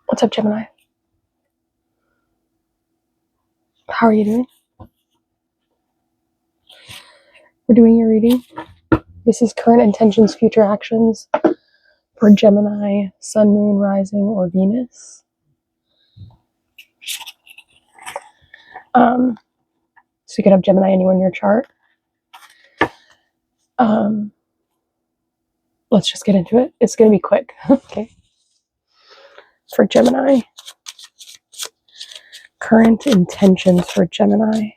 What's up, Gemini? How are you doing? We're doing your reading. This is current intentions, future actions for Gemini, Sun, Moon, Rising, or Venus. So you could have Gemini anywhere in your chart. Let's just get into it. It's going to be quick. Okay. For Gemini, current intentions for Gemini.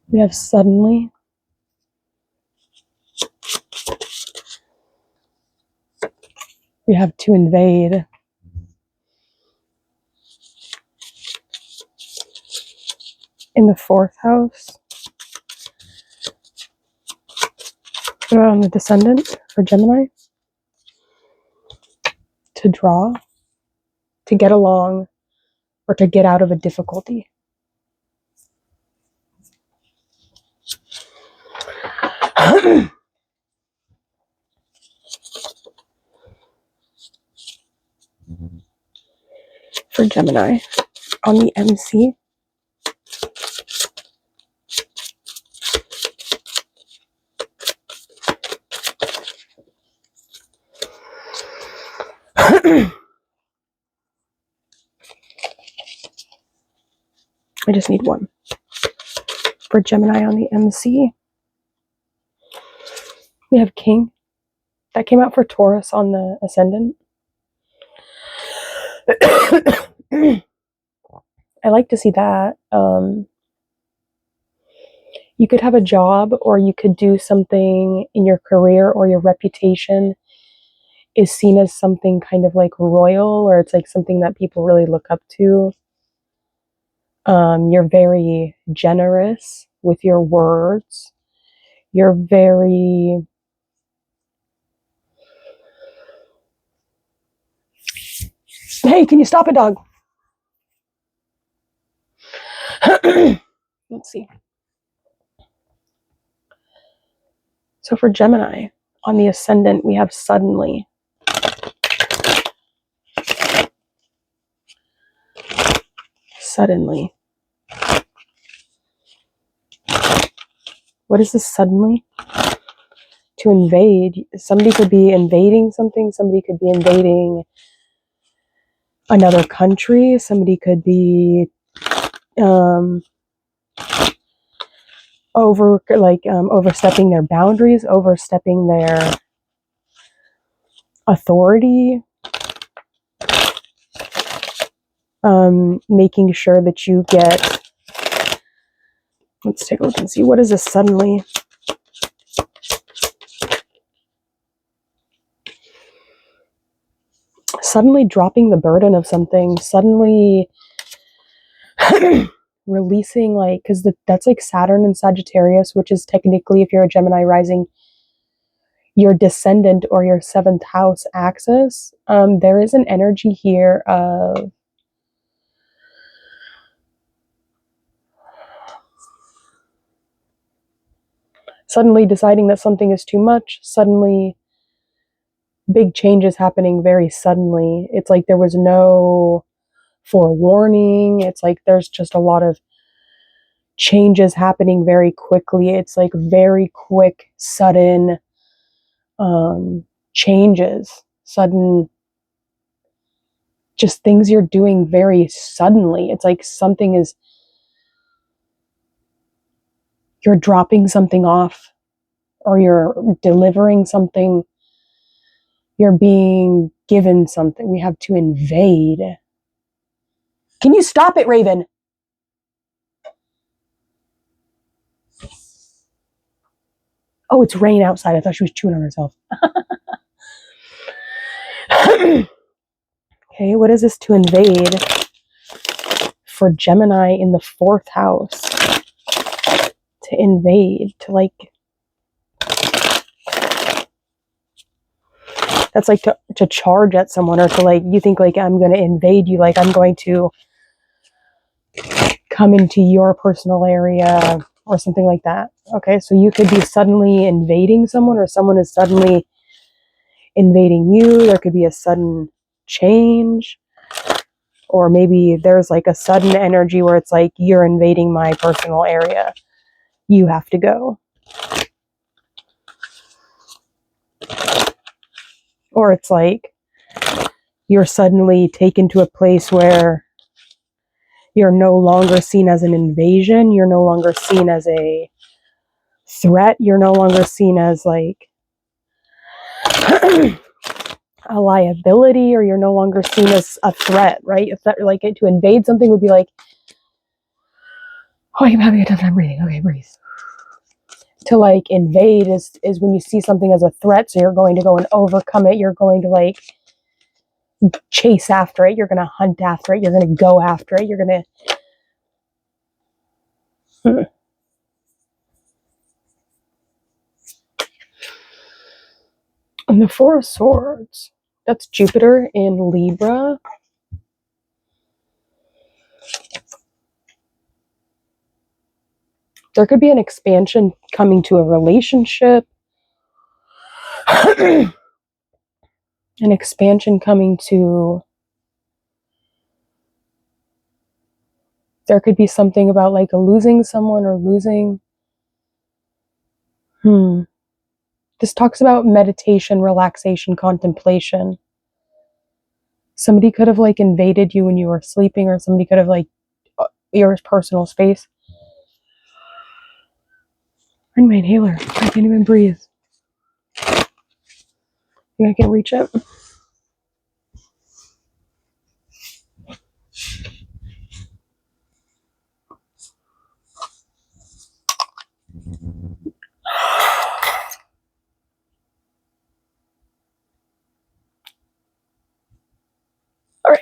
We have suddenly. We have to invade. In the 4th house. What about on the descendant for Gemini? To draw, to get along, or to get out of a difficulty. For Gemini, on the MC. I just need one. For Gemini on the MC, we have King. That came out for Taurus on the Ascendant. I like to see that. You could have a job, or you could do something in your career, or your reputation is seen as something kind of like royal, or it's like something that people really look up to. You're very generous with your words. You're very... Hey, can you stop it, dog? Let's see. So for Gemini, on the Ascendant, we have suddenly. Suddenly. What is this suddenly? To invade. Somebody could be invading something. Somebody could be invading another country. Somebody could be overstepping their boundaries, overstepping their authority, making sure that you get... Let's take a look and see. What is this suddenly? Suddenly dropping the burden of something. Suddenly releasing, like, because that's like Saturn and Sagittarius, which is technically, if you're a Gemini rising, your descendant or your 7th house axis. There is an energy here of suddenly deciding that something is too much, suddenly big changes happening very suddenly. It's like there was no forewarning. It's like there's just a lot of changes happening very quickly. It's like very quick, sudden changes, sudden, just things you're doing very suddenly. It's like something is, you're dropping something off, or you're delivering something, you're being given something. We have to invade. Can you stop it, Raven? Oh, it's rain outside. I thought she was chewing on herself. Okay, what is this to invade for Gemini in the 4th house? To invade, to like... That's like to charge at someone, or to like, you think like, I'm going to invade you, like I'm going to come into your personal area or something like that. Okay, so you could be suddenly invading someone, or someone is suddenly invading you. There could be a sudden change. Or maybe there's like a sudden energy where it's like, you're invading my personal area. You have to go. Or it's like you're suddenly taken to a place where you're no longer seen as an invasion. You're no longer seen as a threat. You're no longer seen as like a liability, or you're no longer seen as a threat, right? If that, like, to invade something would be like, oh, I'm having a tough time breathing. Okay, breathe. To like invade is when you see something as a threat, so you're going to go and overcome it. You're going to like chase after it. You're going to hunt after it. You're going to go after it. You're going to... And the Four of Swords, that's Jupiter in Libra. There could be an expansion coming to a relationship. An expansion coming to... There could be something about like losing someone or losing... This talks about meditation, relaxation, contemplation. Somebody could have like invaded you when you were sleeping, or somebody could have like your personal space. Bring my inhaler. I can't even breathe. Think I can reach it? All right.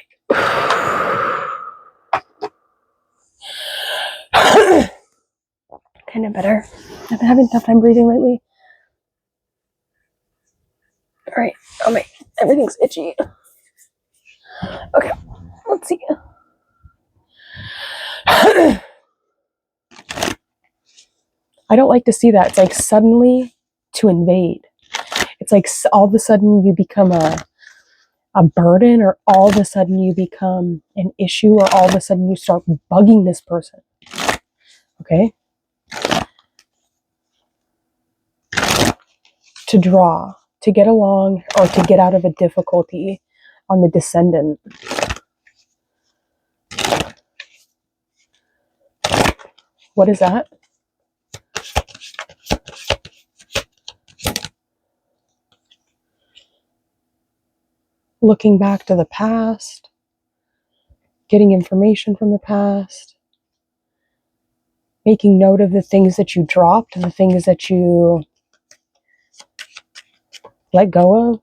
Kind of better. I've been having a tough time breathing lately. All right. Oh my, everything's itchy. Okay, let's see. I don't like to see that. It's like suddenly to invade. It's like all of a sudden you become a burden, or all of a sudden you become an issue, or all of a sudden you start bugging this person. Okay? To draw, to get along, or to get out of a difficulty on the descendant. What is that? Looking back to the past, getting information from the past, making note of the things that you dropped, the things that you let go of.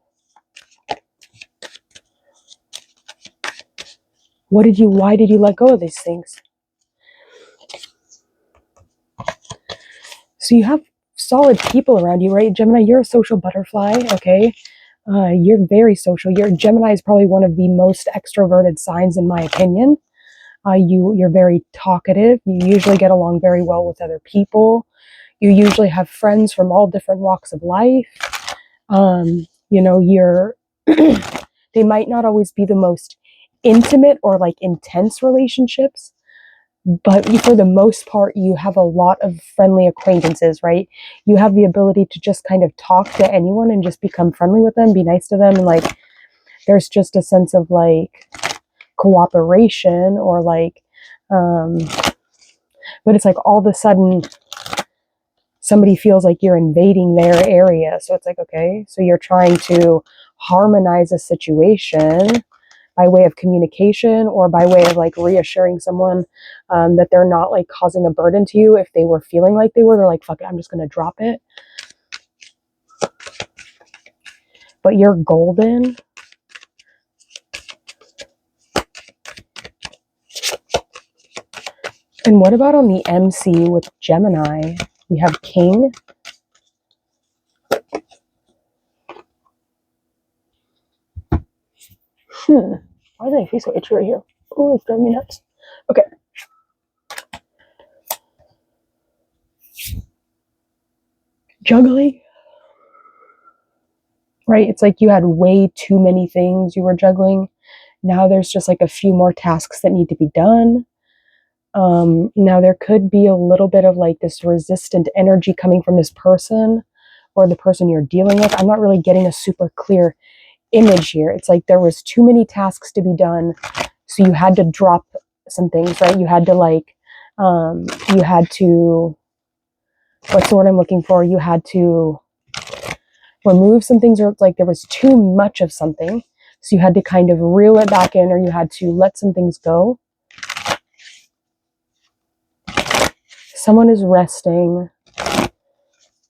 Why did you let go of these things? So you have solid people around you, right? Gemini, you're a social butterfly, okay? You're very social. Gemini is probably one of the most extroverted signs, in my opinion. You're very talkative. You usually get along very well with other people. You usually have friends from all different walks of life. You're they might not always be the most intimate or like intense relationships, but for the most part, you have a lot of friendly acquaintances, right? You have the ability to just kind of talk to anyone and just become friendly with them, be nice to them, and like there's just a sense of like cooperation, or like but it's like all of a sudden somebody feels like you're invading their area. So it's like, okay, so you're trying to harmonize a situation by way of communication, or by way of like reassuring someone that they're not like causing a burden to you. If they were feeling like they were, they're like, fuck it, I'm just going to drop it. But you're golden. And what about on the MC with Gemini? We have King. Why is my face so itchy right here? Oh, it's driving me nuts. Okay. Juggling. right? It's like you had way too many things you were juggling. Now there's just like a few more tasks that need to be done. Now there could be a little bit of like this resistant energy coming from this person or the person you're dealing with. I'm not really getting a super clear image here. It's like there was too many tasks to be done, so you had to drop some things, right? You had to what's the word I'm looking for? You had to remove some things, or it's like there was too much of something, so you had to kind of reel it back in, or you had to let some things go. Someone is resting,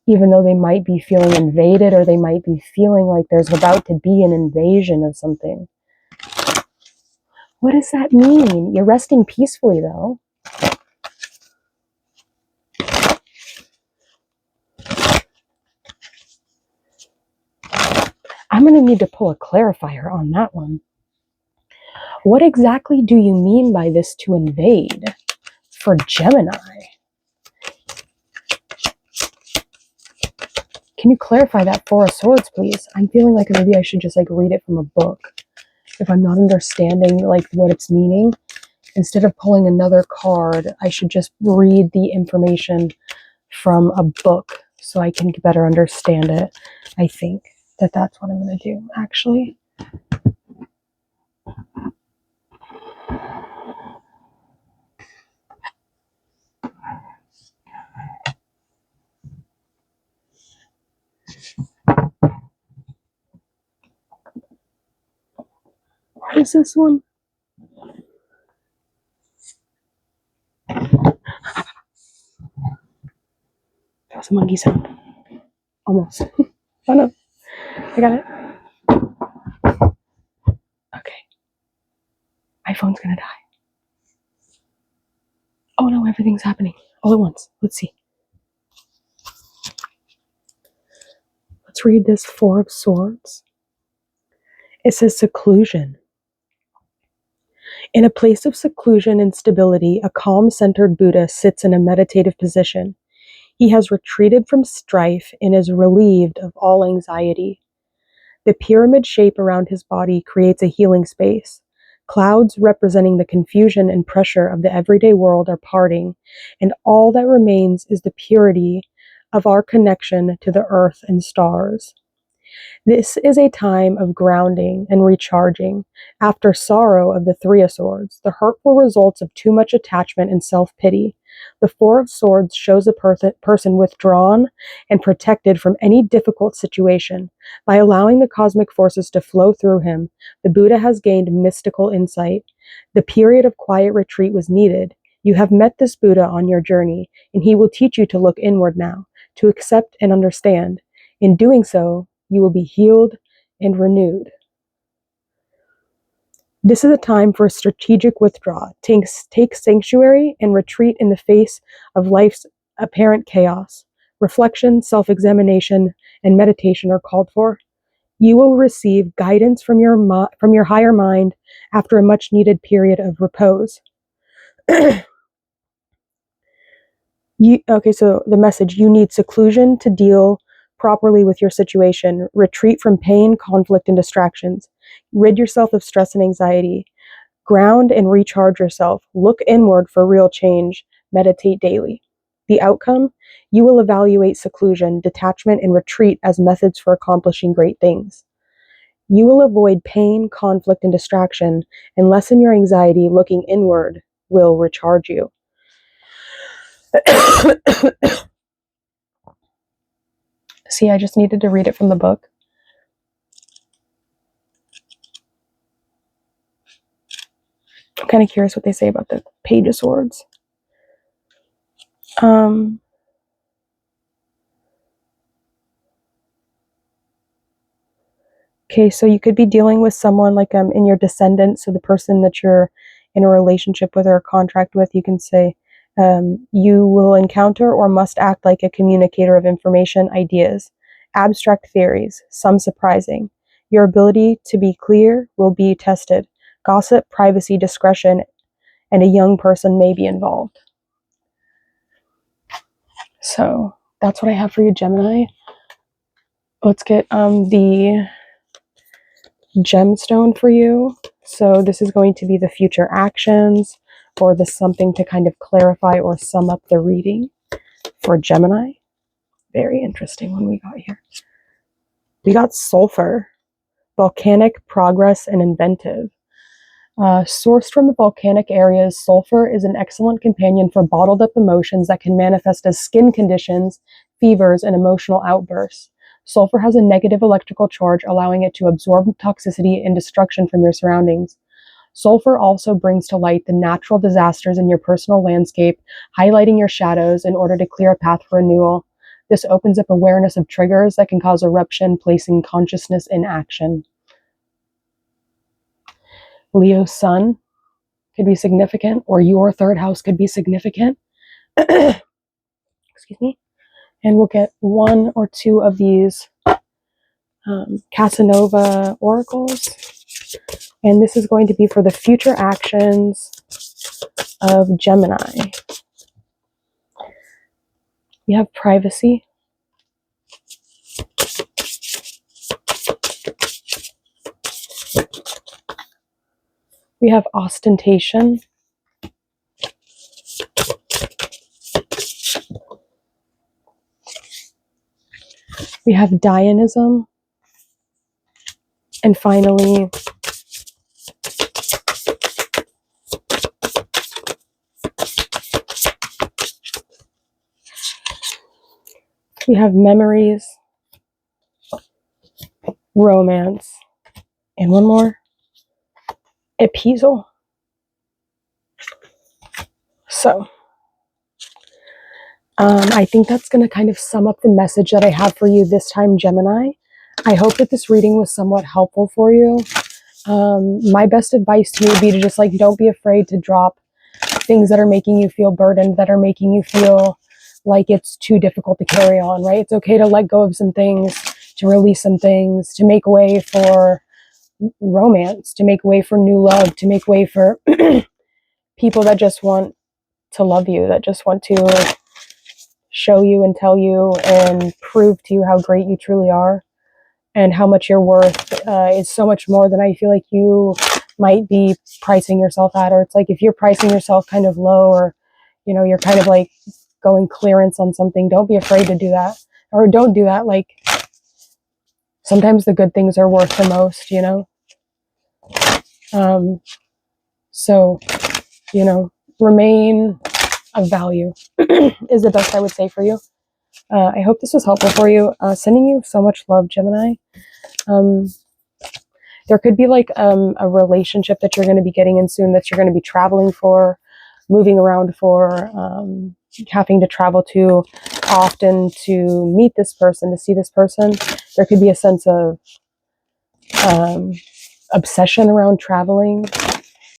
even though they might be feeling invaded, or they might be feeling like there's about to be an invasion of something. What does that mean? You're resting peacefully, though. I'm going to need to pull a clarifier on that one. What exactly do you mean by this to invade for Gemini? Can you clarify that Four of Swords, please? I'm feeling like maybe I should just like read it from a book. If I'm not understanding like what it's meaning, instead of pulling another card, I should just read the information from a book so I can better understand it. I think that that's what I'm going to do, actually. What is this one? That was a monkey sound. Almost. Oh no. I got it. Okay. My phone's gonna die. Oh no, everything's happening all at once. Let's see. Let's read this Four of Swords. It says seclusion. In a place of seclusion and stability, a calm-centered Buddha sits in a meditative position. He has retreated from strife and is relieved of all anxiety. The pyramid shape around his body creates a healing space. Clouds representing the confusion and pressure of the everyday world are parting, and all that remains is the purity of our connection to the earth and stars. This is a time of grounding and recharging after sorrow of the Three of Swords, the hurtful results of too much attachment and self-pity. The Four of Swords shows a person withdrawn and protected from any difficult situation. By allowing the cosmic forces to flow through him, the Buddha has gained mystical insight. The period of quiet retreat was needed. You have met this Buddha on your journey, and he will teach you to look inward now, to accept and understand. In doing so, you will be healed and renewed. This is a time for a strategic withdrawal. Take sanctuary and retreat in the face of life's apparent chaos. Reflection, self-examination, and meditation are called for. You will receive guidance from your higher mind after a much-needed period of repose. So the message: you need seclusion to deal properly with your situation. Retreat from pain, conflict, and distractions. Rid yourself of stress and anxiety. Ground and recharge yourself. Look inward for real change. Meditate daily. The outcome: you will evaluate seclusion, detachment, and retreat as methods for accomplishing great things. You will avoid pain, conflict, and distraction, and lessen your anxiety. Looking inward will recharge you. See, I just needed to read it from the book. I'm kind of curious what they say about the Page of Swords. Okay, so you could be dealing with someone like in your descendant, so the person that you're in a relationship with or a contract with. You can say, you will encounter or must act like a communicator of information, ideas, abstract theories, some surprising. Your ability to be clear will be tested. Gossip, privacy, discretion, and a young person may be involved. So that's what I have for you, Gemini. Let's get the gemstone for you. So this is going to be the future actions, or the something to kind of clarify or sum up the reading for Gemini. Very interesting one we got here. We got sulfur, volcanic, progress, and inventive. Sourced from the volcanic areas, sulfur is an excellent companion for bottled up emotions that can manifest as skin conditions, fevers, and emotional outbursts. Sulfur has a negative electrical charge, allowing it to absorb toxicity and destruction from your surroundings. Sulfur also brings to light the natural disasters in your personal landscape, highlighting your shadows in order to clear a path for renewal. This opens up awareness of triggers that can cause eruption, placing consciousness in action. Leo sun could be significant, or your third house could be significant. Excuse me. And we'll get one or two of these Casanova oracles. And this is going to be for the future actions of Gemini. We have privacy. We have ostentation. We have Dianism. And finally, we have memories, romance, and one more, appeasal. So, I think that's going to kind of sum up the message that I have for you this time, Gemini. I hope that this reading was somewhat helpful for you. My best advice to you would be to just don't be afraid to drop things that are making you feel burdened, that are making you feel like it's too difficult to carry on, right? It's okay to let go of some things, to release some things, to make way for romance, to make way for new love, to make way for people that just want to love you, that just want to show you and tell you and prove to you how great you truly are and how much you're worth is so much more than I feel like you might be pricing yourself at. Or it's like if you're pricing yourself kind of low, or you're kind of like going clearance on something, don't be afraid to do that, or don't do that. Like sometimes the good things are worth the most, so remain of value is the best I would say for you. I hope this was helpful for you. Sending you so much love, Gemini. There could be a relationship that you're going to be getting in soon, that you're going to be traveling for, moving around for, having to travel to often to meet this person, to see this person. There could be a sense of obsession around traveling.